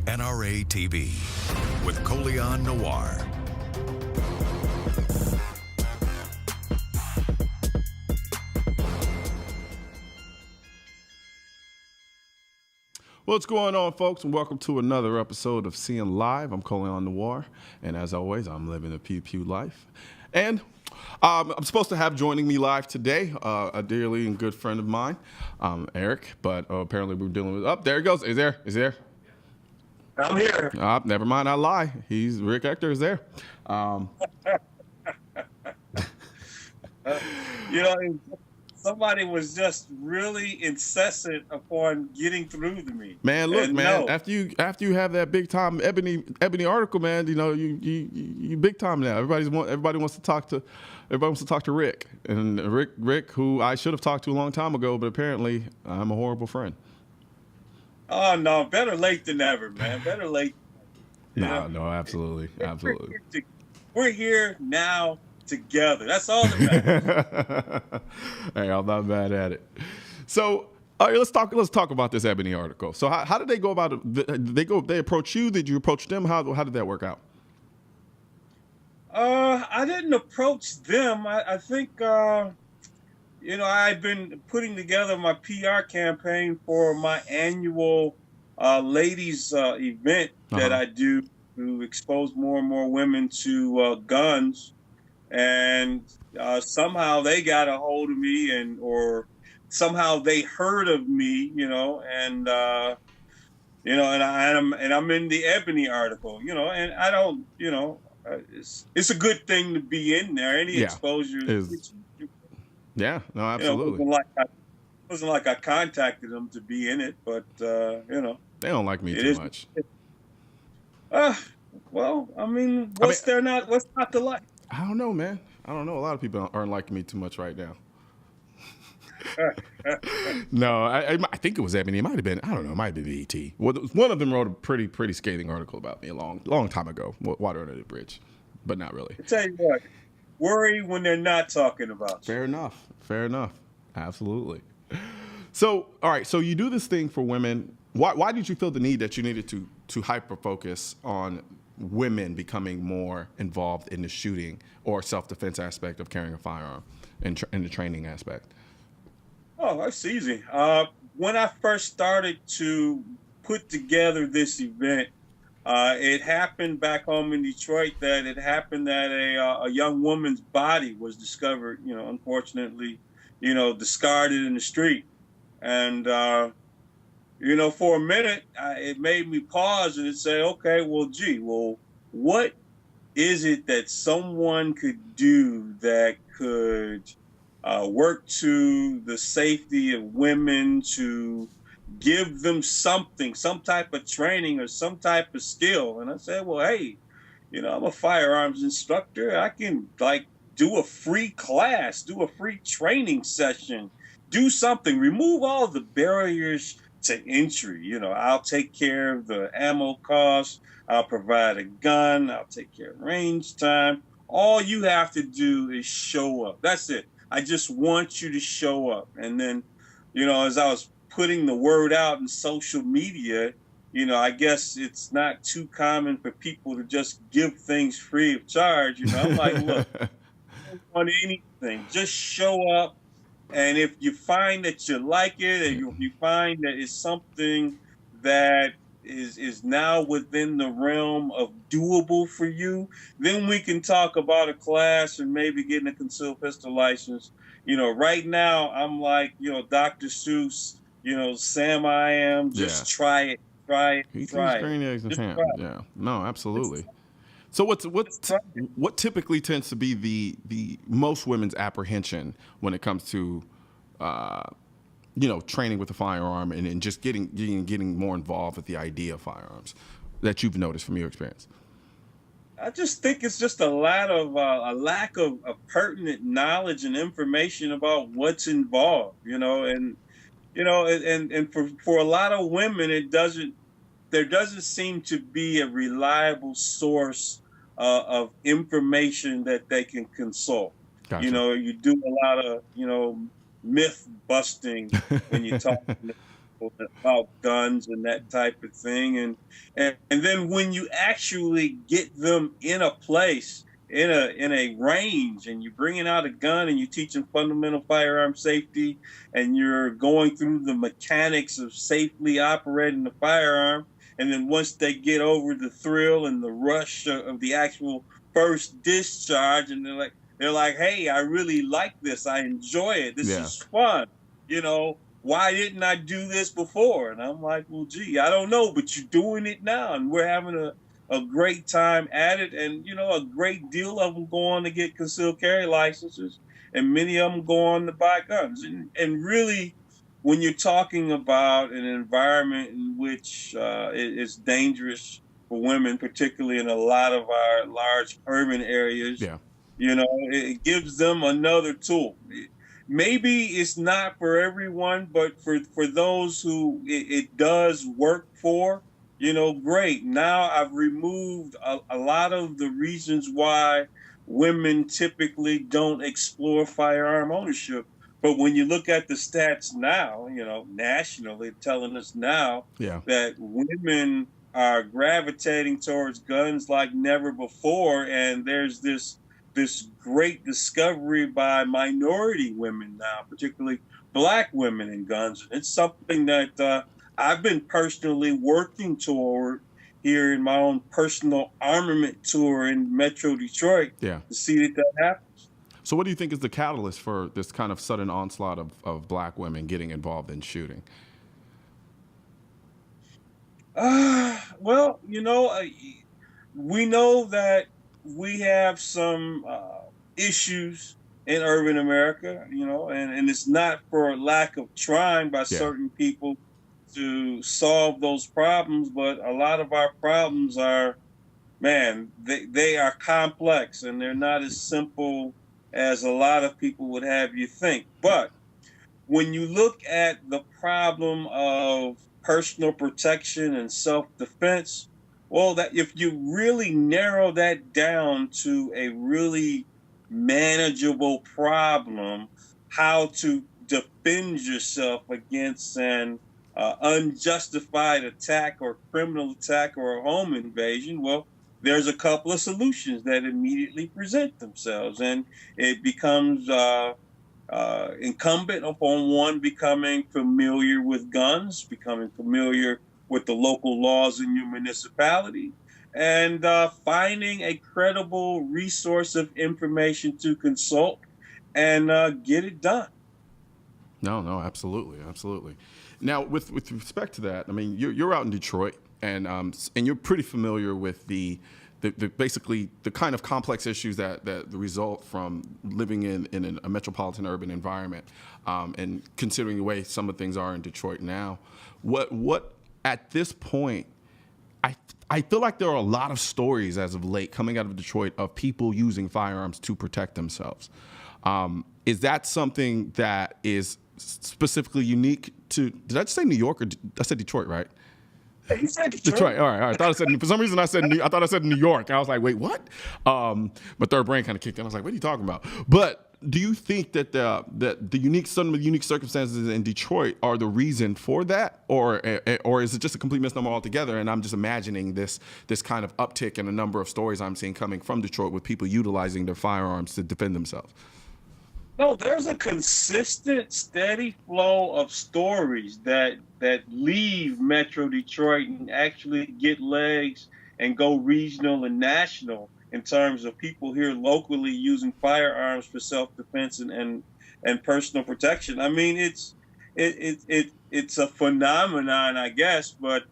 NRA TV with Coleon Noir. What's going on, folks, and welcome to another episode of Seeing Live. I'm Coleon Noir, and as always, I'm living a pew life. And I'm supposed to have joining me live today a dearly and good friend of mine, Eric, but apparently we're dealing with, there he goes. Is there? I'm here. Never mind, I lie. Rick Ector is there. Somebody was just really incessant upon getting through to me. Man, look, after you have that big time Ebony article, man, you big time now. Everybody wants to talk to Rick, and Rick, who I should have talked to a long time ago, but apparently I'm a horrible friend. Oh no, better late than never, man. Better late. No, absolutely. We're here now together. That's all that matters. Hey, I'm not mad at it. So, all right, let's talk about this Ebony article. So, how did they go about it? They approach you? Did you approach them? How did that work out? I didn't approach them. I think I've been putting together my PR campaign for my annual ladies event that I do to expose more and more women to guns. And somehow they got a hold of me, or somehow they heard of me, and I'm in the Ebony article, and I don't, it's a good thing to be in there. Any exposure is. Yeah, no, absolutely. It wasn't like I contacted them to be in it, but they don't like me too much. Well, I mean, what's not to like? I don't know, man. I don't know. A lot of people aren't liking me too much right now. No, I think it was Ebony. It might have been, I don't know, it might have been BET. One of them wrote a pretty scathing article about me a long time ago, water under the bridge, but not really. I tell you what, worry when they're not talking about you. Fair enough. Absolutely. So, all right, so you do this thing for women. Why did you feel the need that you needed to hyper-focus on women becoming more involved in the shooting or self-defense aspect of carrying a firearm in the training aspect? Oh, that's easy. When I first started to put together this event, it happened back home in Detroit that a young woman's body was discovered, unfortunately, discarded in the street. And, for a minute, it made me pause and say, okay, what is it that someone could do that could work to the safety of women, to give them something, some type of training or some type of skill? And I said, well, hey, I'm a firearms instructor. I can do a free class, do a free training session, do something, remove all the barriers to entry. I'll take care of the ammo costs. I'll provide a gun. I'll take care of range time. All you have to do is show up. That's it. I just want you to show up. And then, as I was putting the word out in social media, I guess it's not too common for people to just give things free of charge. I'm like, look, I don't want anything. Just show up. And if you find that you like it, and if you find that it's something that is now within the realm of doable for you, then we can talk about a class and maybe getting a concealed pistol license. Right now I'm like, Dr. Seuss, Sam I am, just try it. Green eggs and ham. Yeah, no, absolutely. So what typically tends to be the most women's apprehension when it comes to training with a firearm and just getting more involved with the idea of firearms that you've noticed from your experience? I just think it's just a lack of pertinent knowledge and information about what's involved, and for a lot of women, there doesn't seem to be a reliable source of information that they can consult. Gotcha. You do a lot of, myth busting when you talk people about guns and that type of thing. And then when you actually get them in a place, in a range, and you're bringing out a gun and you teach them fundamental firearm safety, and you're going through the mechanics of safely operating the firearm, and then once they get over the thrill and the rush of the actual first discharge, and they're like, hey, I really like this. I enjoy it. This Yeah. is fun. Why didn't I do this before? And I'm like, well, gee, I don't know, but you're doing it now. And we're having a great time at it. And, a great deal of them go on to get concealed carry licenses, and many of them go on to buy guns. And really, when you're talking about an environment in which it's dangerous for women, particularly in a lot of our large urban areas, Yeah. it gives them another tool. Maybe it's not for everyone, but for those who it does work for, great. Now I've removed a lot of the reasons why women typically don't explore firearm ownership. But when you look at the stats now, nationally telling us now Yeah. that women are gravitating towards guns like never before, and there's this great discovery by minority women now, particularly Black women in guns. It's something that I've been personally working toward here in my own personal armament tour in Metro Detroit, Yeah. to see that happens. So what do you think is the catalyst for this kind of sudden onslaught of Black women getting involved in shooting? Well, we know that we have some issues in urban America, and it's not for lack of trying by certain people to solve those problems, but a lot of our problems are, man, they are complex, and they're not as simple as a lot of people would have you think. But when you look at the problem of personal protection and self-defense, well, that if you really narrow that down to a really manageable problem, how to defend yourself against an unjustified attack or criminal attack or a home invasion, well, there's a couple of solutions that immediately present themselves, and it becomes incumbent upon one becoming familiar with guns, becoming familiar with the local laws in your municipality, and finding a credible resource of information to consult and get it done. No, absolutely, absolutely. Now, with respect to that, I mean, you're out in Detroit, and you're pretty familiar with the basically the kind of complex issues that result from living in a metropolitan urban environment, and considering the way some of things are in Detroit now. What at this point, I feel like there are a lot of stories as of late coming out of Detroit of people using firearms to protect themselves. Is that something that is specifically unique to? Did I just say New York, or I said Detroit, right? You said Detroit. All right. I thought I said, for some reason I thought I said New York. I was like, wait, what? My third brain kind of kicked in. I was like, what are you talking about? But do you think that some of the unique circumstances in Detroit are the reason for that, or is it just a complete misnomer altogether? And I'm just imagining this kind of uptick in a number of stories I'm seeing coming from Detroit with people utilizing their firearms to defend themselves. No, there's a consistent, steady flow of stories that leave Metro Detroit and actually get legs and go regional and national in terms of people here locally using firearms for self-defense and personal protection. I mean, it's a phenomenon, I guess, but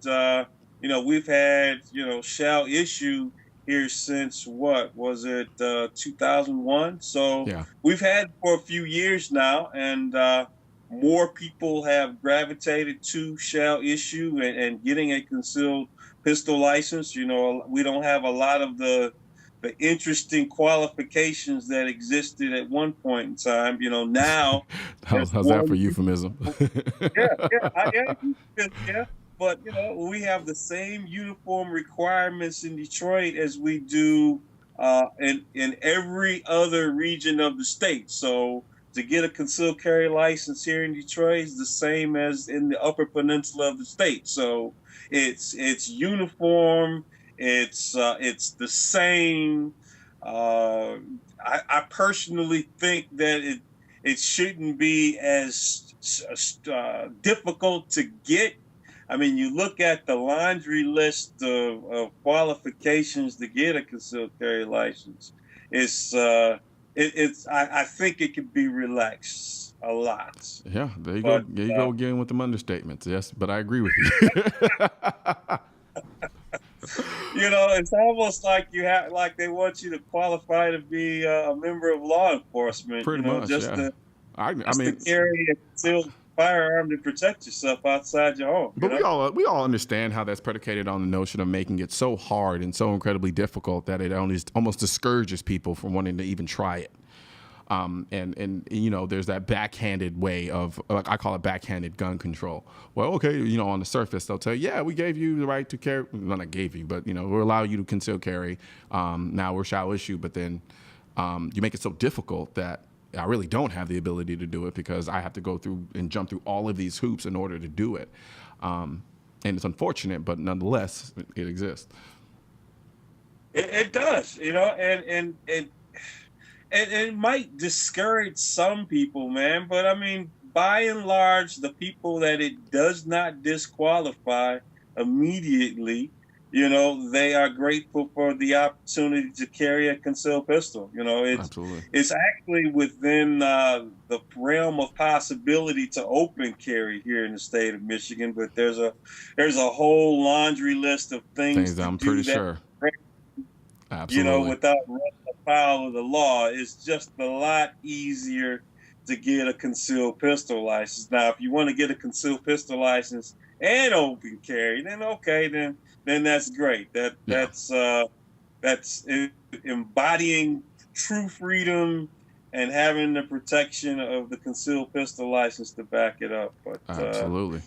we've had shall issue here since what was it 2001, so yeah. We've had for a few years now, and more people have gravitated to shall issue and getting a concealed pistol license. We don't have a lot of the interesting qualifications that existed at one point in time. Now how's that for euphemism? Yeah. But we have the same uniform requirements in Detroit as we do in every other region of the state. So to get a concealed carry license here in Detroit is the same as in the Upper Peninsula of the state. So it's uniform. It's the same. I personally think that it shouldn't be as difficult to get. I mean, you look at the laundry list of qualifications to get a concealed carry license. I think it could be relaxed a lot. Yeah, there you go. There you go again with them understatements. Yes, but I agree with you. It's almost like they want you to qualify to be a member of law enforcement. Pretty much, just yeah. to carry a concealed firearm to protect yourself outside your home. But we all understand how that's predicated on the notion of making it so hard and so incredibly difficult that it almost discourages people from wanting to even try it. And there's that backhanded way of, I call it backhanded gun control. Well, okay, on the surface they'll tell you, yeah, we gave you the right to carry. Well, not gave you, but we'll allow you to conceal carry. Now we shall issue, but then you make it so difficult that I really don't have the ability to do it because I have to go through and jump through all of these hoops in order to do it. And it's unfortunate, but nonetheless, it exists. It does, and it might discourage some people, man. But I mean, by and large, the people that it does not disqualify immediately, they are grateful for the opportunity to carry a concealed pistol. Absolutely. It's actually within the realm of possibility to open carry here in the state of Michigan, but there's a whole laundry list of things I'm pretty sure. Absolutely. Without running afoul of the law, it's just a lot easier to get a concealed pistol license. Now, if you want to get a concealed pistol license and open carry, then okay, then that's great. That's embodying true freedom and having the protection of the concealed pistol license to back it up. But absolutely.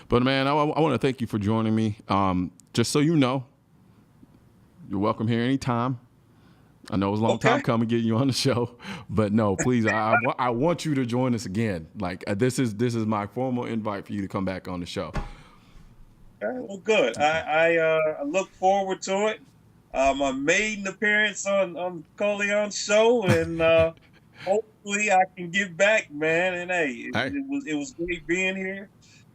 But man, I want to thank you for joining me. Just so you know, you're welcome here anytime. I know it was a long time coming getting you on the show, but no, please, I want you to join us again. Like this is my formal invite for you to come back on the show. Well, good. I look forward to it. My maiden appearance on Coleon's show, and hopefully I can get back, man. And it was great being here.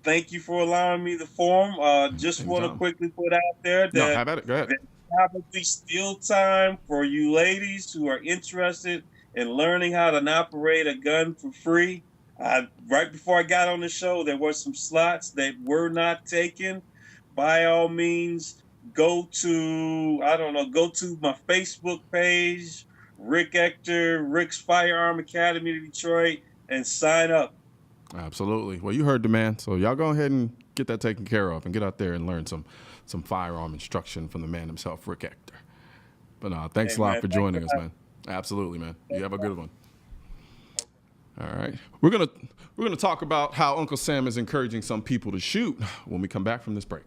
Thank you for allowing me the forum. Just want to quickly put out there that how about it? Go ahead. Probably still time for you ladies who are interested in learning how to operate a gun for free. Right before I got on the show, there were some slots that were not taken. By all means, go to my Facebook page, Rick Ector, Rick's Firearm Academy of Detroit, and sign up. Absolutely. Well, you heard the man, so y'all go ahead and get that taken care of and get out there and learn some firearm instruction from the man himself, Rick Ector. But thanks a lot for joining us, man. Absolutely, man. You have a good one. All right. We're gonna talk about how Uncle Sam is encouraging some people to shoot when we come back from this break.